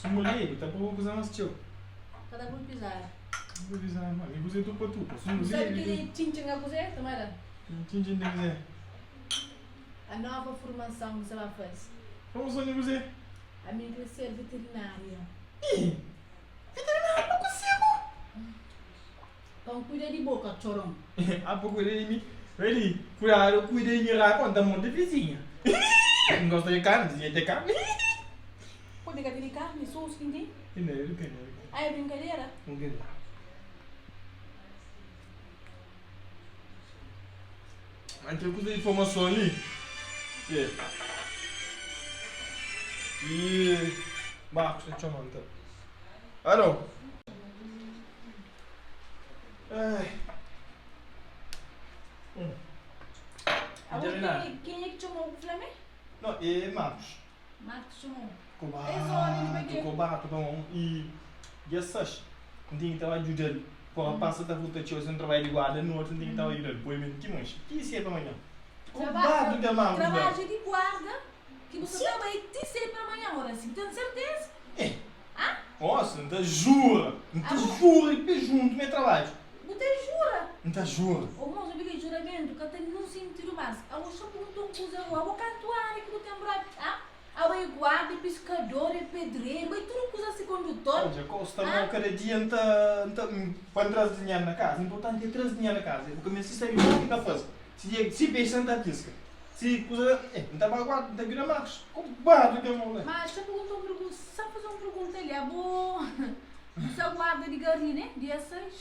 Sumulei, tá por usar umas tio. Cada um pisar. Vou avisar, mano. Eu usei tu para tu. Sabe aquele tintin a cozer, Tamara? Tintin de dizer. A nova formação que você vai fazer. Vamos onde você? A minha quer ser veterinária. Ih! Veterinário, não consigo! Então cuida de boca, chorão. Há pouco ele cuidar, eu cuidei de lá quando monte de vizinha. Não gosta de carne, dizia ter carne. Pode ficar de carne, sous, quem tem? Que não. Ah, é brincadeira? Não quero. Mas tem coisa de informação ali. E... Marcos, deixa eu mandar. Ah, não. Ai. Quem é que chamou o Flamengo? Não, é Marcos. Marcos chamou. Cobato, bom. E essas? Não tem que estar ajudando. Quando passa da fruta, tinha um trabalho de guarda, no outro não tem que estar ajudando. Põe mesmo que mancha. O que isso é para amanhã? Cobato da Marcos. Trabalho de guarda. Que você trabalha de ser para amanhã, ora assim, tem certeza? É. Ah? Nossa, não jura. Não jura e junto meu trabalho. Você jura? Não jura. O moço fica em juramento, que até não sentido mais. A moça perguntou um coisa, a cantuária que não tem brado. Ah? A guarda, pescador, pedreiro, e tudo coisa assim condutor. Olha, custa mal cada dia, quando traz dinheiro na casa. Importante é trazer dinheiro na casa. Porque me sabe o que está fazendo. Se peixe não está pisca. Se coisa. Não está mal guarda, não está virando mais. Combado que é mal, né? Mas você perguntou uma pergunta, sabe fazer uma pergunta ali? A boa. Você guarda de gari, né? Dia 6.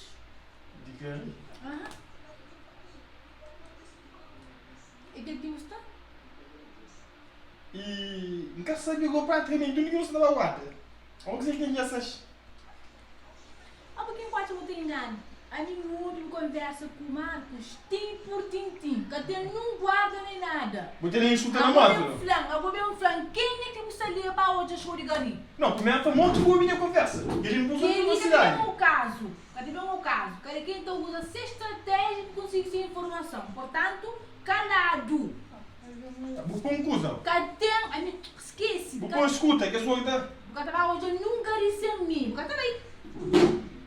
De gari? Aham. E que tipo está? E nunca sabia que praticamente ninguém se dava guarda. Como que você tem essas? Ah, porque pode não tem nada. A minha última conversa com o Marcos, tim por tim, que até não guarda nem nada. Você nem chuta na moto? Eu vou ver um flan. Quem é que você liga para hoje a show de gari? Não, primeiro foi muito boa a minha conversa. Ele não usou na cidade. Cadê o caso? Cadê o caso? Cadê quem então usa essa estratégia que consegue sem informação? Portanto, calado. Vou pôr um cuzão. Cadê? Esquece. Vou pôr escuta, que a sua ainda. Porque hoje eu nunca disse a mim. Cadê aí?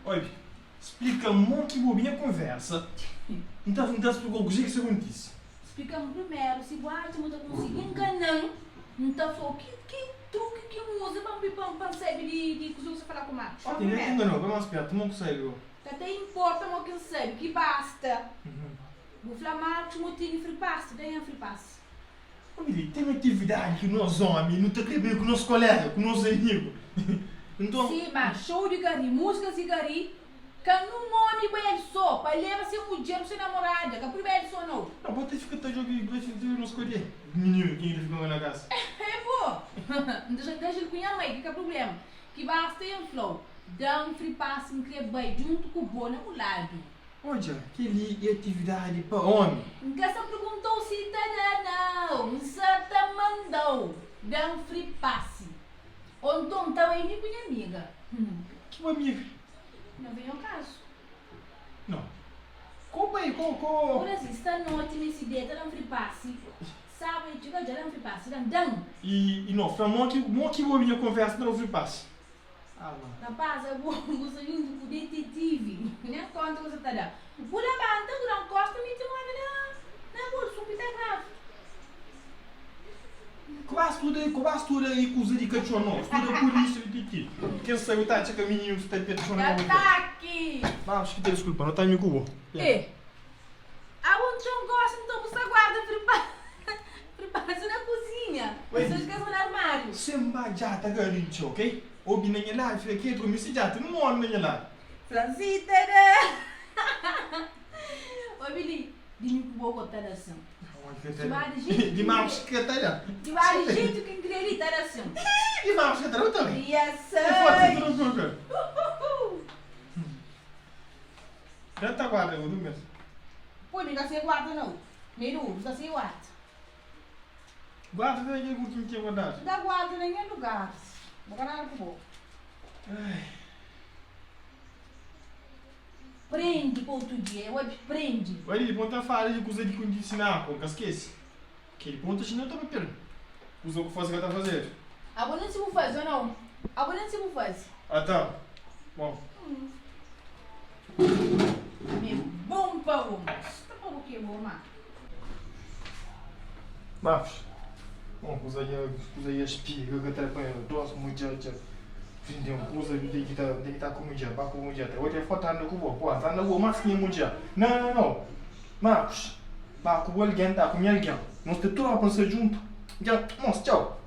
Olha, explica muito que boa a minha conversa. Então, não está explicando o que você disse. Explicamos primeiro, se guarda, não está conseguindo enganar. Então, falou, que truque que usa para saber de coisa que você falar com o Marcos? Ó, ninguém enganou, vamos perto, não consegue. Até importa o que sabe, que basta. Vou falar, Marcos, não tem free pass, tem free pass. Tem uma atividade que nós homens não está querendo com o nosso colega, com o nosso amigo. Então... Sim, mas show de gari, música de gari, que não morre bem só, para levar seu mulher, para sua namorada, que por bem só não. Não, pode ficar até jogando, deixa eu não escolher. Menino, quem ele ficou na casa? É bom. Deixa ele com a mãe, que é o problema. Que basta em flow, dá um free pass, me cria bem, junto com o bono ao lado. Olha, que atividade para homem. Nunca se perguntou se está não, se está mandou, dá um free pass. O Ntom estava aí com minha amiga. Que amiga? Não vem ao caso. Não. Como aí? Por assim, está noite nesse dia, está dando free pass. Sabe, chega já dá um free pass, dá. E não, foi uma que boa a minha conversa não free pass. Rapaz, eu vou junto com o detetive. Nem conta você está dando. Por a banda, durante costa, me tem uma na bolsa, um pita grave. Começa tudo aí com os de cachorro, estuda polícia e aqui. Quem sabe tá a caminho que está de cachorro não tá aqui. Vamos, que tem desculpa, não está me cubo. É. Aonde não gosta, então você guarda prepara na cozinha. Você esquece no armário. Sempre já tá garincho, ok? Obi na minha live, aqui tu me se já, tu não mora na minha live. Francita, né? Oi, Billy, dime que vou botar ação. De mãos que está lá. De vários jeitos que acredita ação. De mãos que está lá também. E essa. É forte, tudo. Já tá guarda, eu não mesmo. Pô, não sei guarda não. Meru, não sei guarda. Guarda daí com quem tinha guardado. Não dá guarda em nenhum lugar. Vou ganhar com o prende para outro dia, prende. Olha, ele ponta a fala de coisa de condicionar, com esquece. Que ele ponta chinelo também pelo. Usa o que faz que ele tá fazendo. Agora não se vou fazer não. Agora não se vou fazer. Então, bom. Me bom para o almoço. Tá para o que vou amar? Mas, bom, usa espiga que atrapalha, doce muito já. Então, usa de que tá com já, para com já. Hoje é foto anda com o pô, anda com mais que muito já. Não. Mas, para com o alguém tá com alguém. Nós te troca para ser junto. Já, nossa, tchau.